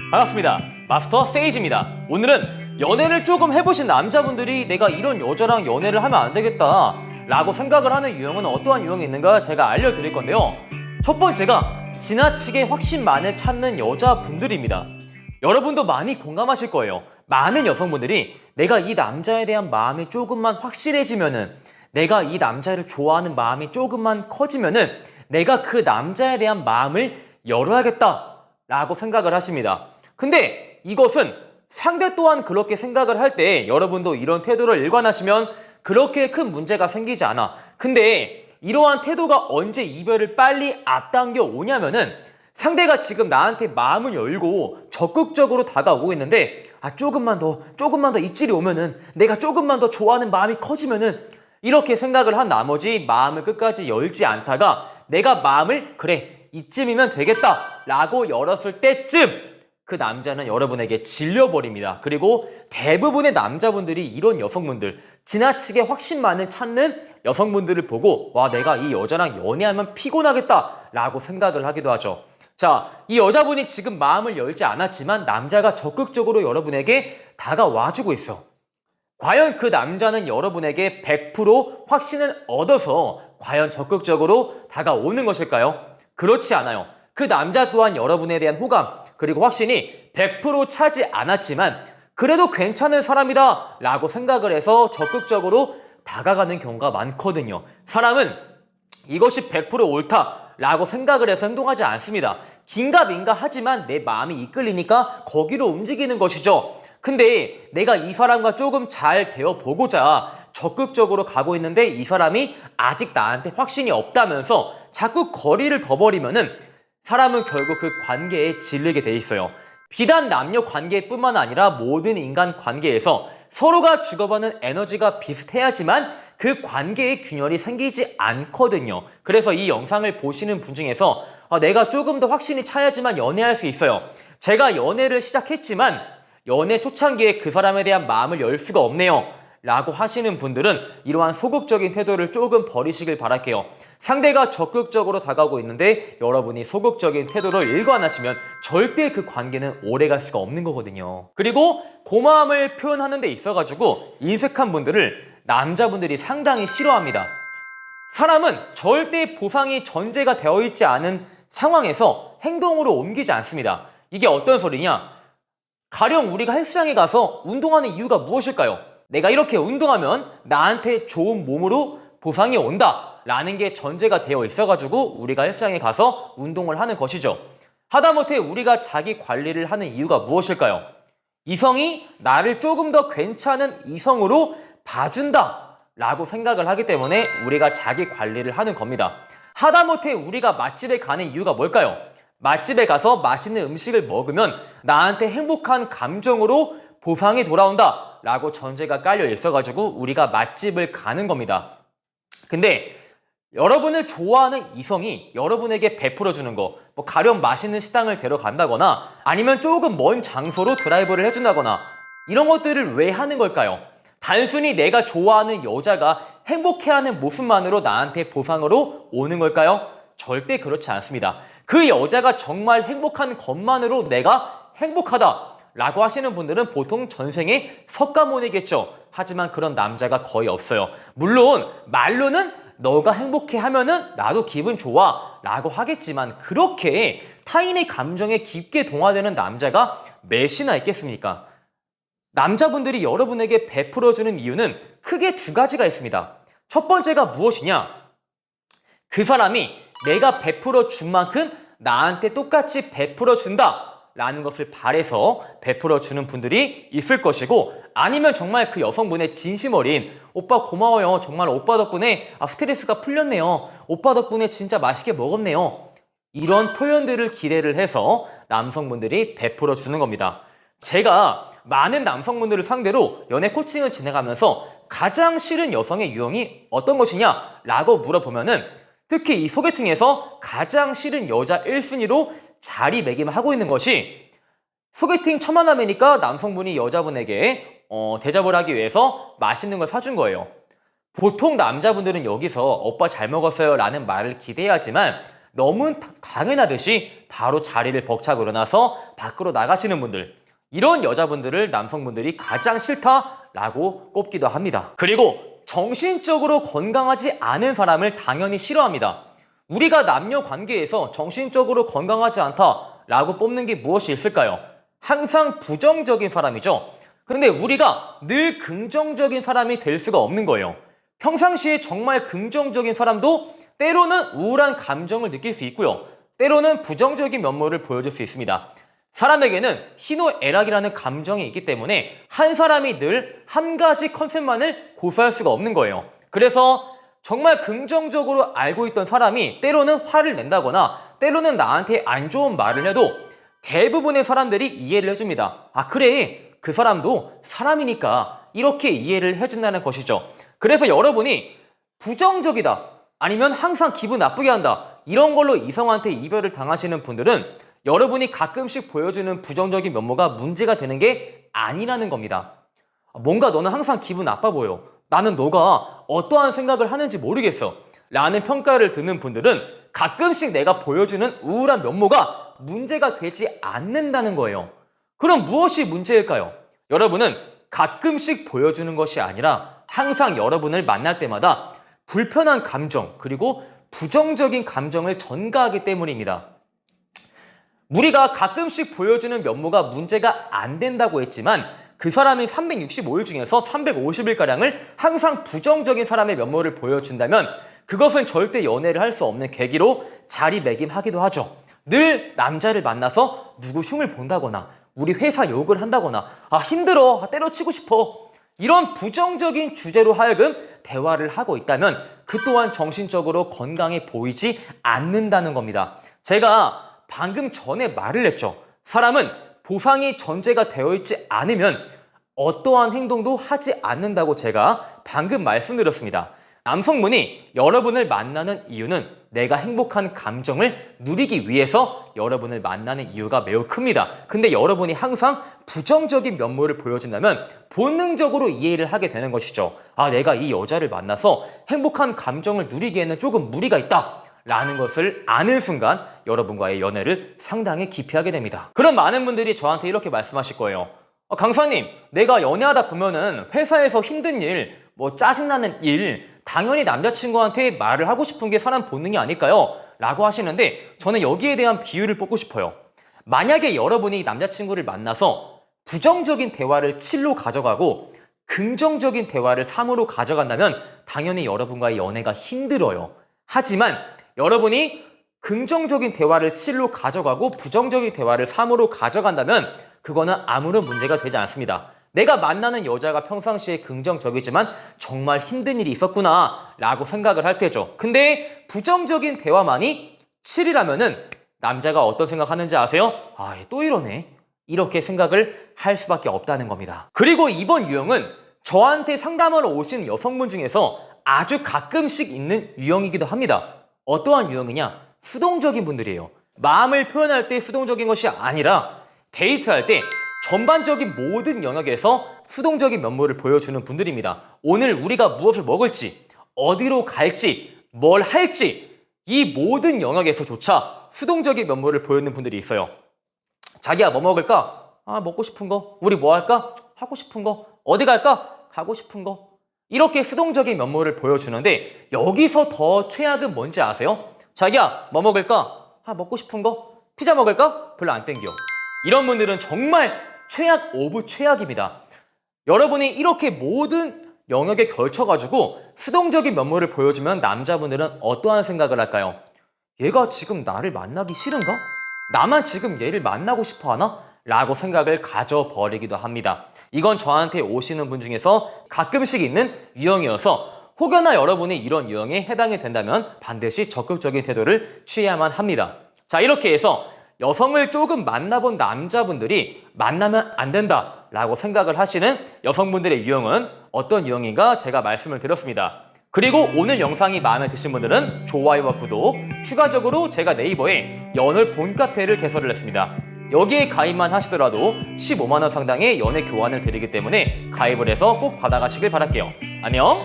반갑습니다. 마스터 세이지입니다. 오늘은 연애를 조금 해보신 남자분들이 내가 이런 여자랑 연애를 하면 안 되겠다 라고 생각을 하는 유형은 어떠한 유형이 있는가 제가 알려드릴 건데요. 첫 번째가 지나치게 확신만을 찾는 여자분들입니다. 여러분도 많이 공감하실 거예요. 많은 여성분들이 내가 이 남자에 대한 마음이 조금만 확실해지면은, 내가 이 남자를 좋아하는 마음이 조금만 커지면은 내가 그 남자에 대한 마음을 열어야겠다 라고 생각을 하십니다. 근데 이것은 상대 또한 그렇게 생각을 할 때 여러분도 이런 태도를 일관하시면 그렇게 큰 문제가 생기지 않아. 근데 이러한 태도가 언제 이별을 빨리 앞당겨 오냐면은, 상대가 지금 나한테 마음을 열고 적극적으로 다가오고 있는데 조금만 더 입질이 오면은, 내가 조금만 더 좋아하는 마음이 커지면은, 이렇게 생각을 한 나머지 마음을 끝까지 열지 않다가 내가 마음을 그래 이쯤이면 되겠다 라고 열었을 때쯤 그 남자는 여러분에게 질려버립니다. 그리고 대부분의 남자분들이 이런 여성분들, 지나치게 확신만을 찾는 여성분들을 보고 와, 내가 이 여자랑 연애하면 피곤하겠다 라고 생각을 하기도 하죠. 자, 이 여자분이 지금 마음을 열지 않았지만 남자가 적극적으로 여러분에게 다가와주고 있어. 과연 그 남자는 여러분에게 100% 확신을 얻어서 과연 적극적으로 다가오는 것일까요? 그렇지 않아요. 그 남자 또한 여러분에 대한 호감 그리고 확신이 100% 차지 않았지만 그래도 괜찮은 사람이다 라고 생각을 해서 적극적으로 다가가는 경우가 많거든요. 사람은 이것이 100% 옳다 라고 생각을 해서 행동하지 않습니다. 긴가민가 하지만 내 마음이 이끌리니까 거기로 움직이는 것이죠. 근데 내가 이 사람과 조금 잘 되어보고자 적극적으로 가고 있는데 이 사람이 아직 나한테 확신이 없다면서 자꾸 거리를 둬버리면은 사람은 결국 그 관계에 질리게 돼 있어요. 비단 남녀 관계뿐만 아니라 모든 인간 관계에서 서로가 주고받는 에너지가 비슷해야지만 그 관계의 균열이 생기지 않거든요. 그래서 이 영상을 보시는 분 중에서 내가 조금 더 확신이 차야지만 연애할 수 있어요. 제가 연애를 시작했지만 연애 초창기에 그 사람에 대한 마음을 열 수가 없네요 라고 하시는 분들은 이러한 소극적인 태도를 조금 버리시길 바랄게요. 상대가 적극적으로 다가오고 있는데 여러분이 소극적인 태도를 일관하시면 절대 그 관계는 오래갈 수가 없는 거거든요. 그리고 고마움을 표현하는 데 있어가지고 인색한 분들을 남자분들이 상당히 싫어합니다. 사람은 절대 보상이 전제가 되어 있지 않은 상황에서 행동으로 옮기지 않습니다. 이게 어떤 소리냐? 가령 우리가 헬스장에 가서 운동하는 이유가 무엇일까요? 내가 이렇게 운동하면 나한테 좋은 몸으로 보상이 온다 라는 게 전제가 되어 있어가지고 우리가 헬스장에 가서 운동을 하는 것이죠. 하다못해 우리가 자기 관리를 하는 이유가 무엇일까요? 이성이 나를 조금 더 괜찮은 이성으로 봐준다 라고 생각을 하기 때문에 우리가 자기 관리를 하는 겁니다. 하다못해 우리가 맛집에 가는 이유가 뭘까요? 맛집에 가서 맛있는 음식을 먹으면 나한테 행복한 감정으로 보상이 돌아온다 라고 전제가 깔려 있어가지고 우리가 맛집을 가는 겁니다. 근데 여러분을 좋아하는 이성이 여러분에게 베풀어주는 거, 가령 맛있는 식당을 데려간다거나 아니면 조금 먼 장소로 드라이브를 해준다거나 이런 것들을 왜 하는 걸까요? 단순히 내가 좋아하는 여자가 행복해하는 모습만으로 나한테 보상으로 오는 걸까요? 절대 그렇지 않습니다. 그 여자가 정말 행복한 것만으로 내가 행복하다 라고 하시는 분들은 보통 전생에 석가모니겠죠. 하지만 그런 남자가 거의 없어요. 물론 말로는 너가 행복해 하면은 나도 기분 좋아 라고 하겠지만 그렇게 타인의 감정에 깊게 동화되는 남자가 몇이나 있겠습니까? 남자분들이 여러분에게 베풀어주는 이유는 크게 두 가지가 있습니다. 첫 번째가 무엇이냐? 그 사람이 내가 베풀어 준 만큼 나한테 똑같이 베풀어 준다 라는 것을 바래서 베풀어 주는 분들이 있을 것이고, 아니면 정말 그 여성분의 진심 어린 오빠 고마워요, 정말 오빠 덕분에 스트레스가 풀렸네요, 오빠 덕분에 진짜 맛있게 먹었네요, 이런 표현들을 기대를 해서 남성분들이 베풀어 주는 겁니다. 제가 많은 남성분들을 상대로 연애 코칭을 진행하면서 가장 싫은 여성의 유형이 어떤 것이냐 라고 물어보면은, 특히 이 소개팅에서 가장 싫은 여자 1순위로 자리매김하고 있는 것이, 소개팅 첫 만남이니까 남성분이 여자분에게 대접을 하기 위해서 맛있는 걸 사준 거예요. 보통 남자분들은 여기서 오빠 잘 먹었어요 라는 말을 기대하지만 너무 당연하듯이 바로 자리를 벅차고 일어나서 밖으로 나가시는 분들, 이런 여자분들을 남성분들이 가장 싫다라고 꼽기도 합니다. 그리고 정신적으로 건강하지 않은 사람을 당연히 싫어합니다. 우리가 남녀 관계에서 정신적으로 건강하지 않다라고 뽑는 게 무엇이 있을까요? 항상 부정적인 사람이죠. 근데 우리가 늘 긍정적인 사람이 될 수가 없는 거예요. 평상시에 정말 긍정적인 사람도 때로는 우울한 감정을 느낄 수 있고요. 때로는 부정적인 면모를 보여줄 수 있습니다. 사람에게는 희노애락이라는 감정이 있기 때문에 한 사람이 늘 한 가지 컨셉만을 고수할 수가 없는 거예요. 그래서 정말 긍정적으로 알고 있던 사람이 때로는 화를 낸다거나 때로는 나한테 안 좋은 말을 해도 대부분의 사람들이 이해를 해줍니다. 아, 그래, 그 사람도 사람이니까 이렇게 이해를 해준다는 것이죠. 그래서 여러분이 부정적이다, 아니면 항상 기분 나쁘게 한다, 이런 걸로 이성한테 이별을 당하시는 분들은 여러분이 가끔씩 보여주는 부정적인 면모가 문제가 되는 게 아니라는 겁니다. 뭔가 너는 항상 기분 나빠 보여, 나는 너가 어떠한 생각을 하는지 모르겠어 라는 평가를 듣는 분들은 가끔씩 내가 보여주는 우울한 면모가 문제가 되지 않는다는 거예요. 그럼 무엇이 문제일까요? 여러분은 가끔씩 보여주는 것이 아니라 항상 여러분을 만날 때마다 불편한 감정, 그리고 부정적인 감정을 전가하기 때문입니다. 우리가 가끔씩 보여주는 면모가 문제가 안 된다고 했지만 그 사람이 365일 중에서 350일가량을 항상 부정적인 사람의 면모를 보여준다면 그것은 절대 연애를 할 수 없는 계기로 자리매김하기도 하죠. 늘 남자를 만나서 누구 흉을 본다거나 우리 회사 욕을 한다거나 아 힘들어, 때려치고 싶어, 이런 부정적인 주제로 하여금 대화를 하고 있다면 그 또한 정신적으로 건강해 보이지 않는다는 겁니다. 제가 방금 전에 말을 했죠. 사람은 보상이 전제가 되어 있지 않으면 어떠한 행동도 하지 않는다고 제가 방금 말씀드렸습니다. 남성분이 여러분을 만나는 이유는 내가 행복한 감정을 누리기 위해서 여러분을 만나는 이유가 매우 큽니다. 근데 여러분이 항상 부정적인 면모를 보여준다면 본능적으로 이해를 하게 되는 것이죠. 아, 내가 이 여자를 만나서 행복한 감정을 누리기에는 조금 무리가 있다 라는 것을 아는 순간 여러분과의 연애를 상당히 기피하게 됩니다. 그럼 많은 분들이 저한테 이렇게 말씀하실 거예요. 강사님, 내가 연애하다 보면은 회사에서 힘든 일, 짜증나는 일, 당연히 남자친구한테 말을 하고 싶은 게 사람 본능이 아닐까요? 라고 하시는데 저는 여기에 대한 비유를 뽑고 싶어요. 만약에 여러분이 남자친구를 만나서 부정적인 대화를 7로 가져가고 긍정적인 대화를 3으로 가져간다면 당연히 여러분과의 연애가 힘들어요. 하지만 여러분이 긍정적인 대화를 7로 가져가고 부정적인 대화를 3으로 가져간다면 그거는 아무런 문제가 되지 않습니다. 내가 만나는 여자가 평상시에 긍정적이지만 정말 힘든 일이 있었구나 라고 생각을 할 때죠. 근데 부정적인 대화만이 7이라면은 남자가 어떤 생각하는지 아세요? 아, 또 이러네, 이렇게 생각을 할 수밖에 없다는 겁니다. 그리고 이번 유형은 저한테 상담하러 오신 여성분 중에서 아주 가끔씩 있는 유형이기도 합니다. 어떠한 유형이냐? 수동적인 분들이에요. 마음을 표현할 때 수동적인 것이 아니라 데이트할 때 전반적인 모든 영역에서 수동적인 면모를 보여주는 분들입니다. 오늘 우리가 무엇을 먹을지, 어디로 갈지, 뭘 할지 이 모든 영역에서조차 수동적인 면모를 보여주는 분들이 있어요. 자기야, 뭐 먹을까? 아, 먹고 싶은 거. 우리 뭐 할까? 하고 싶은 거. 어디 갈까? 가고 싶은 거. 이렇게 수동적인 면모를 보여주는데 여기서 더 최악은 뭔지 아세요? 자기야, 뭐 먹을까? 아, 먹고 싶은 거. 피자 먹을까? 별로 안 땡겨. 이런 분들은 정말 최악 오브 최악입니다. 여러분이 이렇게 모든 영역에 걸쳐가지고 수동적인 면모를 보여주면 남자분들은 어떠한 생각을 할까요? 얘가 지금 나를 만나기 싫은가? 나만 지금 얘를 만나고 싶어 하나? 라고 생각을 가져버리기도 합니다. 이건 저한테 오시는 분 중에서 가끔씩 있는 유형이어서 혹여나 여러분이 이런 유형에 해당이 된다면 반드시 적극적인 태도를 취해야만 합니다. 자, 이렇게 해서 여성을 조금 만나본 남자분들이 만나면 안 된다 라고 생각을 하시는 여성분들의 유형은 어떤 유형인가 제가 말씀을 드렸습니다. 그리고 오늘 영상이 마음에 드신 분들은 좋아요와 구독, 추가적으로 제가 네이버에 연애 본카페를 개설을 했습니다. 여기에 가입만 하시더라도 15만원 상당의 연애 교환을 드리기 때문에 가입을 해서 꼭 받아가시길 바랄게요. 안녕!